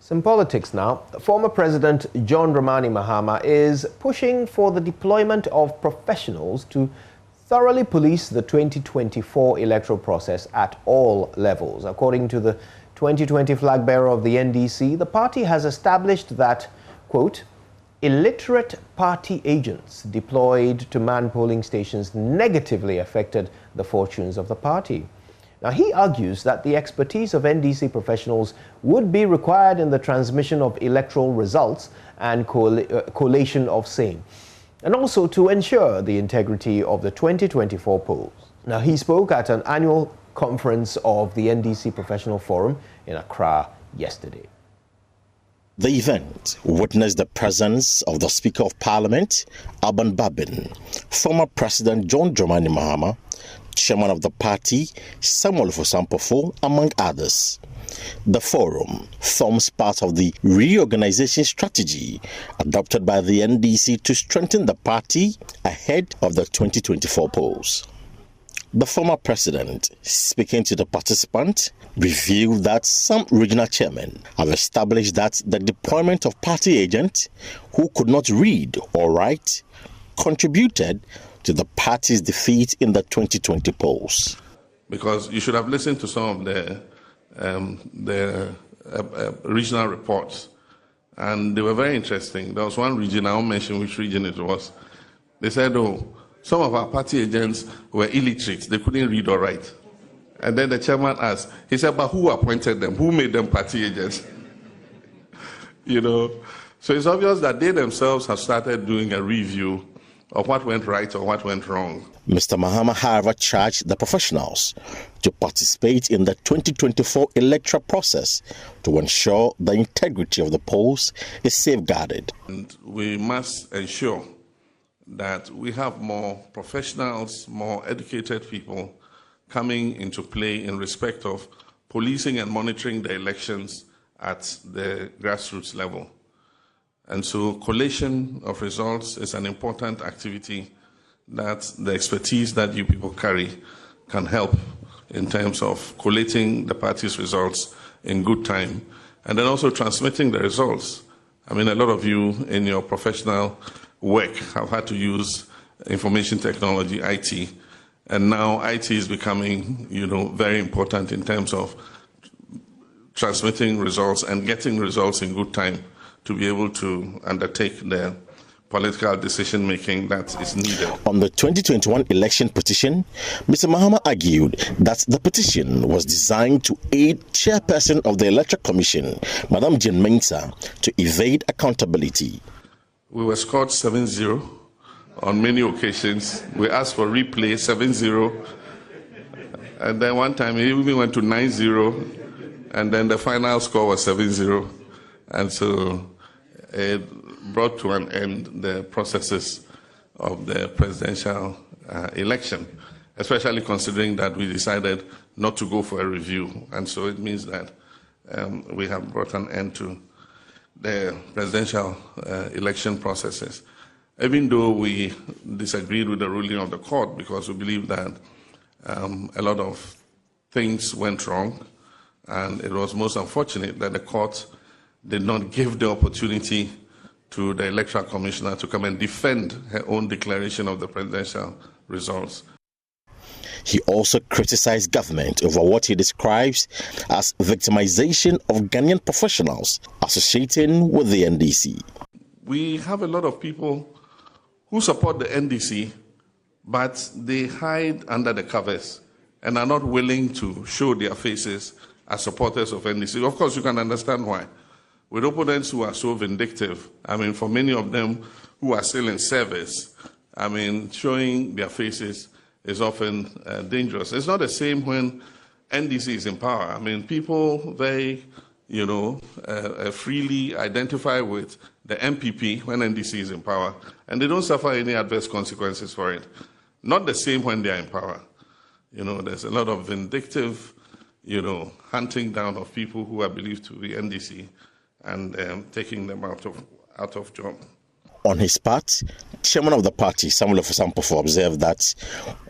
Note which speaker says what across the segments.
Speaker 1: Some politics now. Former President John Dramani Mahama is pushing for the deployment of professionals to thoroughly police the 2024 electoral process at all levels. According to the 2020 flag bearer of the NDC, the party has established that, quote, illiterate party agents deployed to man polling stations negatively affected the fortunes of the party. Now, he argues that the expertise of NDC professionals would be required in the transmission of electoral results and collation of same, and also to ensure the integrity of the 2024 polls. Now, he spoke at an annual conference of the NDC Professional Forum in Accra yesterday.
Speaker 2: The event witnessed the presence of the Speaker of Parliament, Alban Babin, former President John Dramani Mahama, Chairman of the party, Samuel Fosampofo, among others. The forum forms part of the reorganization strategy adopted by the NDC to strengthen the party ahead of the 2024 polls. The former president, speaking to the participant, revealed that some regional chairmen have established that the deployment of party agents who could not read or write contributed to the party's defeat in the 2020 polls.
Speaker 3: Because you should have listened to some of the regional reports, and they were very interesting. There was one region, I won't mention which region it was. They said, oh, some of our party agents were illiterate, they couldn't read or write. And then the chairman asked, he said, but who appointed them? Who made them party agents? You know, so it's obvious that they themselves have started doing a review of what went right or what went wrong.
Speaker 2: Mr. Mahama, however, charged the professionals to participate in the 2024 electoral process to ensure the integrity of the polls is safeguarded.
Speaker 3: And we must ensure that we have more professionals, more educated people coming into play in respect of policing and monitoring the elections at the grassroots level. And so collation of results is an important activity that the expertise that you people carry can help in terms of collating the party's results in good time, and then also transmitting the results. I mean, a lot of you in your professional work have had to use information technology, IT, and now IT is becoming, very important in terms of transmitting results and getting results in good time to be able to undertake the political decision-making that is needed.
Speaker 2: On the 2021 election petition, Mr. Mahama argued that the petition was designed to aid chairperson of the Electoral Commission, Madam Jane Mensah, to evade accountability.
Speaker 3: We were scored 7-0 on many occasions. We asked for replay 7-0, and then one time it even went to 9-0, and then the final score was 7-0, and so it brought to an end the processes of the presidential election, especially considering that we decided not to go for a review. And so it means that we have brought an end to the presidential election processes, even though we disagreed with the ruling of the court because we believe that a lot of things went wrong, and it was most unfortunate that the court did not give the opportunity to the Electoral Commissioner to come and defend her own declaration of the presidential results.
Speaker 2: He also criticized government over what he describes as victimization of Ghanaian professionals associating with the NDC.
Speaker 3: We have a lot of people who support the NDC, but they hide under the covers and are not willing to show their faces as supporters of NDC. Of course, you can understand why. With opponents who are so vindictive, for many of them who are still in service, showing their faces is often dangerous. It's not the same when NDC is in power. People very, freely identify with the MPP when NDC is in power, and they don't suffer any adverse consequences for it. Not the same when they are in power. There's a lot of vindictive, hunting down of people who are believed to be NDC and taking them out of job.
Speaker 2: On his part, Chairman of the party, Samuel Ofosampofor, observed that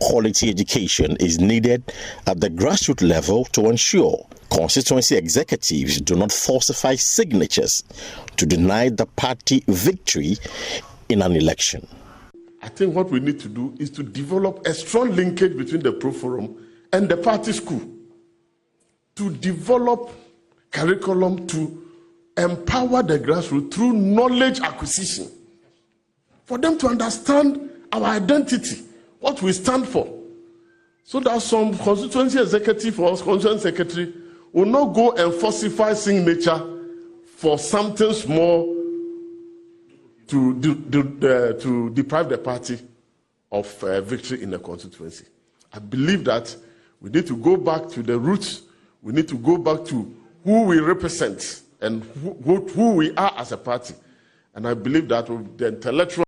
Speaker 2: quality education is needed at the grassroots level to ensure constituency executives do not falsify signatures to deny the party victory in an election.
Speaker 3: I think what we need to do is to develop a strong linkage between the Pro-Forum and the party school, to develop curriculum to empower the grassroots through knowledge acquisition, for them to understand our identity, what we stand for, so that some constituency executive or constituency secretary will not go and falsify signature for something small to deprive the party of victory in the constituency. I believe that we need to go back to the roots. We need to go back to who we represent and who we are as a party. And I believe that with the intellectual